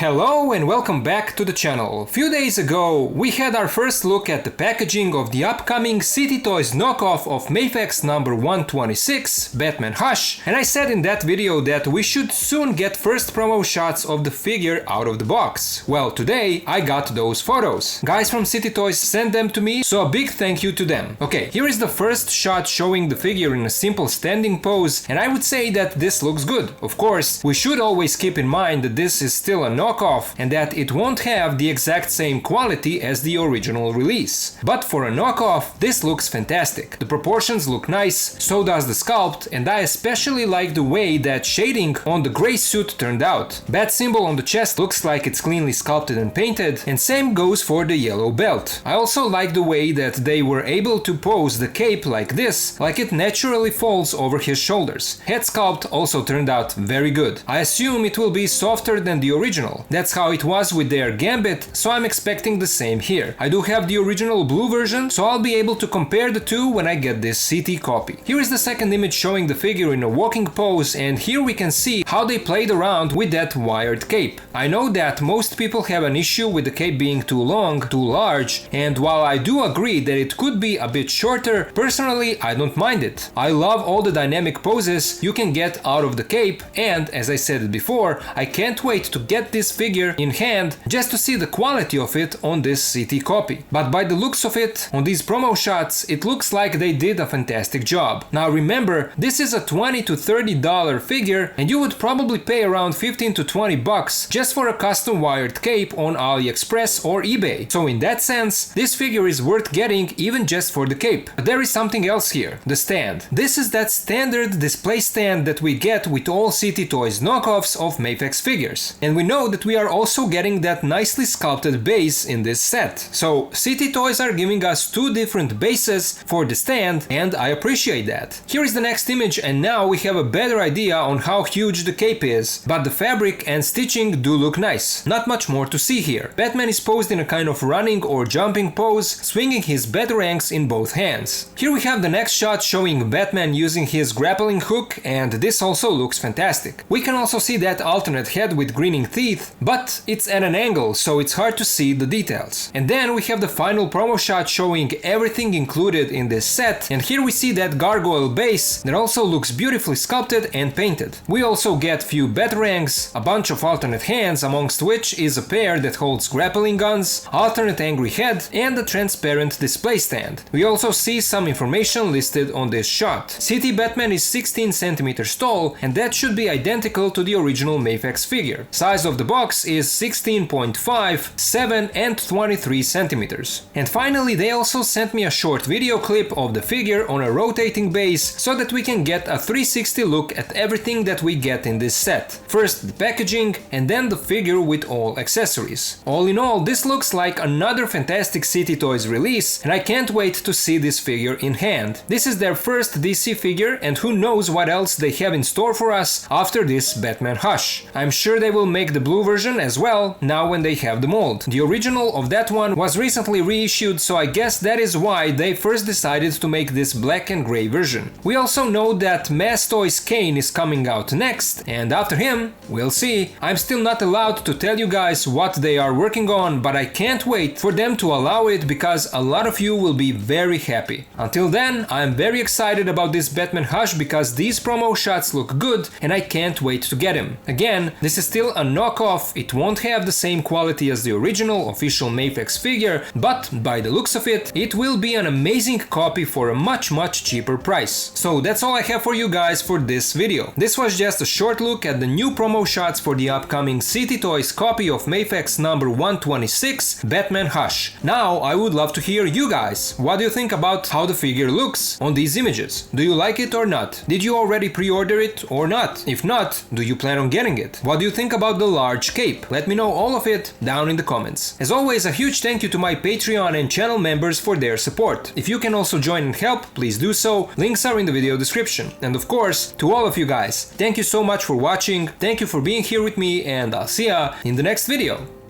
Hello and welcome back to the channel. Few days ago we had our first look at the packaging of the upcoming City Toys knockoff of Mafex number 126, Batman Hush, and I said in that video that we should soon get first promo shots of the figure out of the box. Well, today I got those photos. Guys from City Toys sent them to me, so a big thank you to them. Okay, here is the first shot showing the figure in a simple standing pose, and I would say that this looks good. Of course, we should always keep in mind that this is still a knockoff and that it won't have the exact same quality as the original release. But for a knockoff, this looks fantastic. The proportions look nice, so does the sculpt, and I especially like the way that shading on the gray suit turned out. Bat symbol on the chest looks like it's cleanly sculpted and painted, and same goes for the yellow belt. I also like the way that they were able to pose the cape like this, like it naturally falls over his shoulders. Head sculpt also turned out very good. I assume it will be softer than the original. That's how it was with their Gambit, so I'm expecting the same here. I do have the original blue version, so I'll be able to compare the two when I get this CT copy. Here is the second image showing the figure in a walking pose, and here we can see how they played around with that wired cape. I know that most people have an issue with the cape being too long, too large, and while I do agree that it could be a bit shorter, personally I don't mind it. I love all the dynamic poses you can get out of the cape, and as I said before, I can't wait to get this figure in hand just to see the quality of it on this CT copy. But by the looks of it, on these promo shots, it looks like they did a fantastic job. Now remember, this is a $20 to $30 figure, and you would probably pay around 15 to 20 bucks just for a custom wired cape on AliExpress or eBay. So in that sense, this figure is worth getting even just for the cape. But there is something else here, the stand. This is that standard display stand that we get with all City Toys knockoffs of Mafex figures. And we know that we are also getting that nicely sculpted base in this set. So City Toys are giving us two different bases for the stand, and I appreciate that. Here is the next image, and now we have a better idea on how huge the cape is, but the fabric and stitching do look nice. Not much more to see here. Batman is posed in a kind of running or jumping pose, swinging his batarangs in both hands. Here we have the next shot showing Batman using his grappling hook, and this also looks fantastic. We can also see that alternate head with grinning teeth, but it's at an angle, so it's hard to see the details. And then we have the final promo shot showing everything included in this set, and here we see that gargoyle base that also looks beautifully sculpted and painted. We also get few batarangs, a bunch of alternate hands, amongst which is a pair that holds grappling guns, alternate angry head, and a transparent display stand. We also see some information listed on this shot. City Batman is 16 centimeters tall, and that should be identical to the original Mafex figure. Size of the box is 16.5, 7 and 23 centimeters. And finally, they also sent me a short video clip of the figure on a rotating base so that we can get a 360 look at everything that we get in this set. First the packaging and then the figure with all accessories. All in all, this looks like another fantastic City Toys release, and I can't wait to see this figure in hand. This is their first DC figure, and who knows what else they have in store for us after this Batman Hush. I'm sure they will make the blue version as well now when they have the mold. The original of that one was recently reissued, so I guess that is why they first decided to make this black and gray version. We also know that Mass Toys Kane is coming out next, and after him, we'll see. I'm still not allowed to tell you guys what they are working on, but I can't wait for them to allow it because a lot of you will be very happy. Until then, I'm very excited about this Batman Hush because these promo shots look good and I can't wait to get him. Again, this is still a knockoff, it won't have the same quality as the original official Mafex figure, but by the looks of it, it will be an amazing copy for a much cheaper price. So that's all I have for you guys for this video. This was just a short look at the new promo shots for the upcoming City Toys copy of Mafex number 126, Batman Hush. Now I would love to hear you guys. What do you think about how the figure looks on these images? Do you like it or not? Did you already pre-order it or not? If not, do you plan on getting it? What do you think about the large cape? Let me know all of it down in the comments. As always, a huge thank you to my Patreon and channel members for their support. If you can also join and help, please do so. Links are in the video description. And of course, to all of you guys, thank you so much for watching, thank you for being here with me, and I'll see ya in the next video.